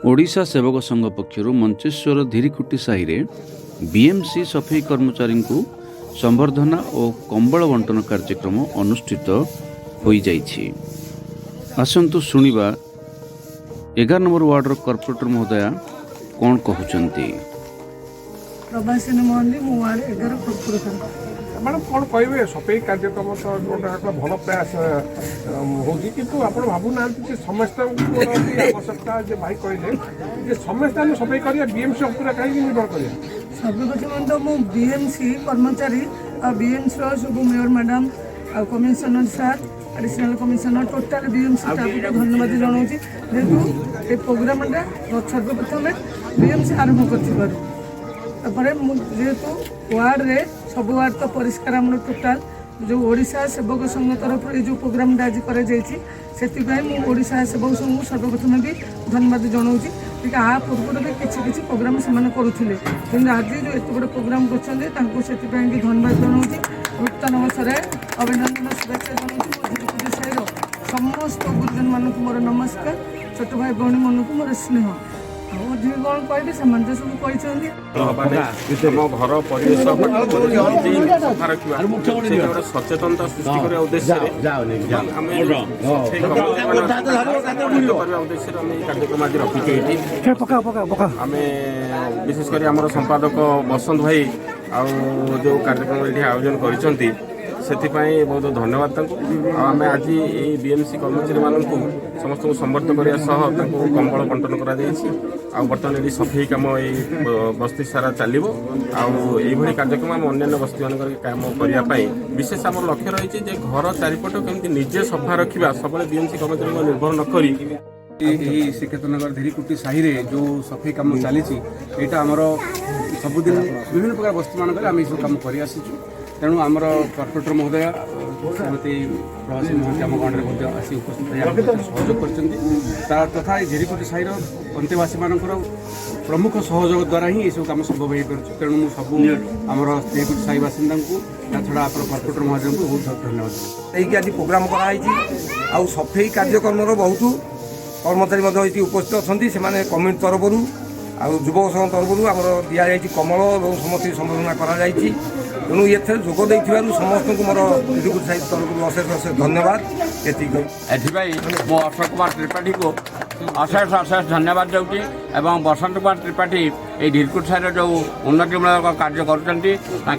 ओडिशा सेवक संघ पक्षर मंचेश्वर धीरीकुटी साहि रे बीएमसी सफाई कर्मचारी को संबर्धना और कंबल बंटन कार्यक्रम अनुष्ठित हो जाइछि। आसंतु शुणिबा 11 नंबर वार्डर कॉर्पोरेटर महोदया कौन कहउचंती। प्रभासिनी मोहन मो वार्ड 11 कॉर्पोरेटर। मैडम कौन कहे सफाई कार्यक्रम तो गोटे भल प्रयास होगी किंतु आप भावुना समस्त आवश्यकता भाई कहले समस्त सफाई करिया बीएमसी पूरा कहीं निर्भर करिया सर्वप्रथम तो मु बीएमसी कर्मचारी बीएमसी सब मेयर मैडम कमिशनर सार additional commissioner total BMC staff को धन्यवाद जनाऊँ जेहतु ये प्रोग्राम सर्वप्रथम बीएमसी आरंभ कर जेहेतु वार्ड रे सब वार्ड तो परिष्कार आम टोटाल जो ओडिशा सेवक संघ तरफ जो प्रोग्राम आज ओडिशा सेवक संघ सर्वप्रथम भी धन्यवाद जनाऊँ कि आ पूर्व भी किसी प्रोग्राम से करुले कि आज जो एत बड़े प्रोग्राम कर धन्यवाद जनाऊँ नूतन अवसर अभिनंदन शुभेच्छा जनाऊँ समस्त गुरुजन मानक मोर नमस्कार छोट भाई भौणी मन को मोर स्नेह कौन कहे सब घर परिवेश सफा रखा सचेतनता सृष्टि करने उद्देश्य कार्यक्रम आज रखी आम विशेषकर आम संपादक बसंत भाई जो कार्यक्रम ये आयोजन कर बहुत धन्यवाद आम आज बीएमसी कर्मचारी मानक समस्त को समर्थ करने कंबल बंटन कर बर्तमान ये सफाई कम बस्ती सारा चलो आई कार्यक्रम आम अन्य बस्ती मान कम करने विशेष आम लक्ष्य रही है घर चारिपट केमती निजे सफा रखा सब बीएमसी कर्मचारी निर्भर नक श्रीक्षेत्रनगर धीरीकुटी साहि रे जो सफाई कम चली आमर सबुदिन विभिन्न प्रकार बस्ती मानक आम सब कम कर तेणु आमर कॉर्पोरेटर महोदय श्रीमती प्रभासिनी मोहन आम गाँव आसी उपस्थित सहयोग कर तथा धीरीकुटी साहिर अंतेवासी मान प्रमुख सहयोग द्वारा ही सब कम संभव हो पार तेणु मुझे सब आमर धीरीकुटी साहि बासिंदा को छड़ा आप कॉर्पोरेटर महोदय को बहुत बहुत धन्यवाद। आज प्रोग्राम कराई सफाई कार्यक्रम बहुत कर्मचारी उपस्थित अच्छा से कमिटी तरफ युवक संघ तरफ आम दि कमल और समस्त संबोधना कर तेणु ये जोग समस्त को मोर धीरीकुटी साहि तरफ अशेष अशेष धन्यवाद। मो अशोक कुमार त्रिपाठी को अशेष अशेष धन्यवाद दूसरी और बसंत कुमार त्रिपाठी ये धीरीकुटी साहि जो उन्नतिमूलक कार्य कर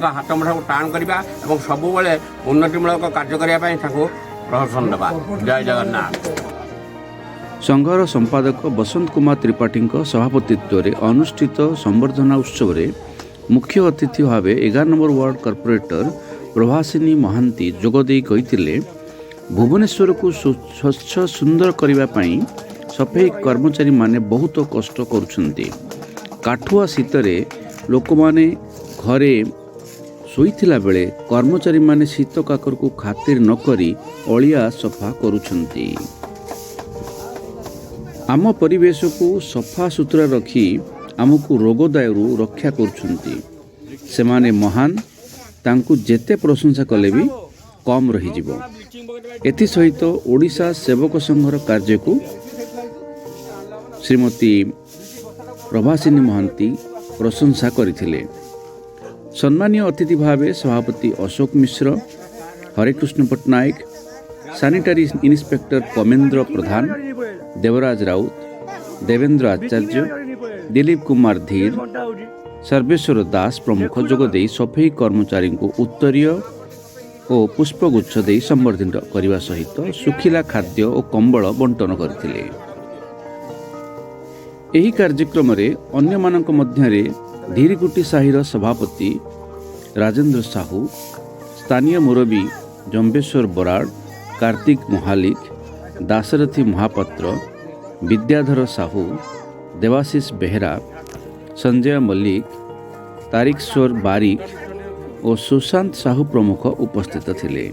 हाथ मुठा को टाण करवा और सब उन्नतिमूलक कार्य करने प्रोत्साहन देवा। जय जगन्नाथ। संघर संपादक बसंत कुमार त्रिपाठी सभापतित्व में अनुष्ठित संबर्धना उत्सव में मुख्य अतिथि भाव 11 नंबर वार्ड कॉर्पोरेटर प्रभासिनी महांती जोगदे कही भुवनेश्वर को स्वच्छ सुंदर करने सफाई कर्मचारी माने बहुत कष्ट करुछंती। काठुआ शीतरे लोक माने घरे शोइथिला बेले कर्मचारी माने शीत काकर को खातिर न करी अलिया सफा करुछंती। आम परिवेश को सफा सुतरा रखी आमको रोगदायरु रक्षा करुछंती। सेमाने महान तांकु जेते प्रशंसा कले भी कम रही जिवो। एथि सहित ओडिशा सेवक संघर कार्य को श्रीमती प्रभासिनी महांती प्रशंसा करथिले। सम्मानीय अतिथि भावे सभापति अशोक मिश्र, हरेकृष्ण पट्टनायक, सैनिटरी इन्स्पेक्टर कमेन्द्र प्रधान, देवराज राउत, देवेंद्र आचार्य, दिलीप कुमार धीर, सर्वेश्वर दास प्रमुख जोगदे सफाई कर्मचारी को उत्तरीय और पुष्पगुच्छ दे संबर्धित करने सहित सुखिला खाद्य और कंबल बंटन करथिले। एही कार्यक्रम रे अन्य मानक मध्यरे धीरीकुटी साहिर सभापति राजेंद्र साहू, स्थानीय मुरबी जम्बेश्वर बराड़, कार्तिक महालिक, दाशरथी महापात्र, विद्याधर साहू, देवाशीष बेहरा, संजय मल्लिक, तारिकेश्वर बारिक और सुशांत साहू प्रमुख उपस्थित थिले।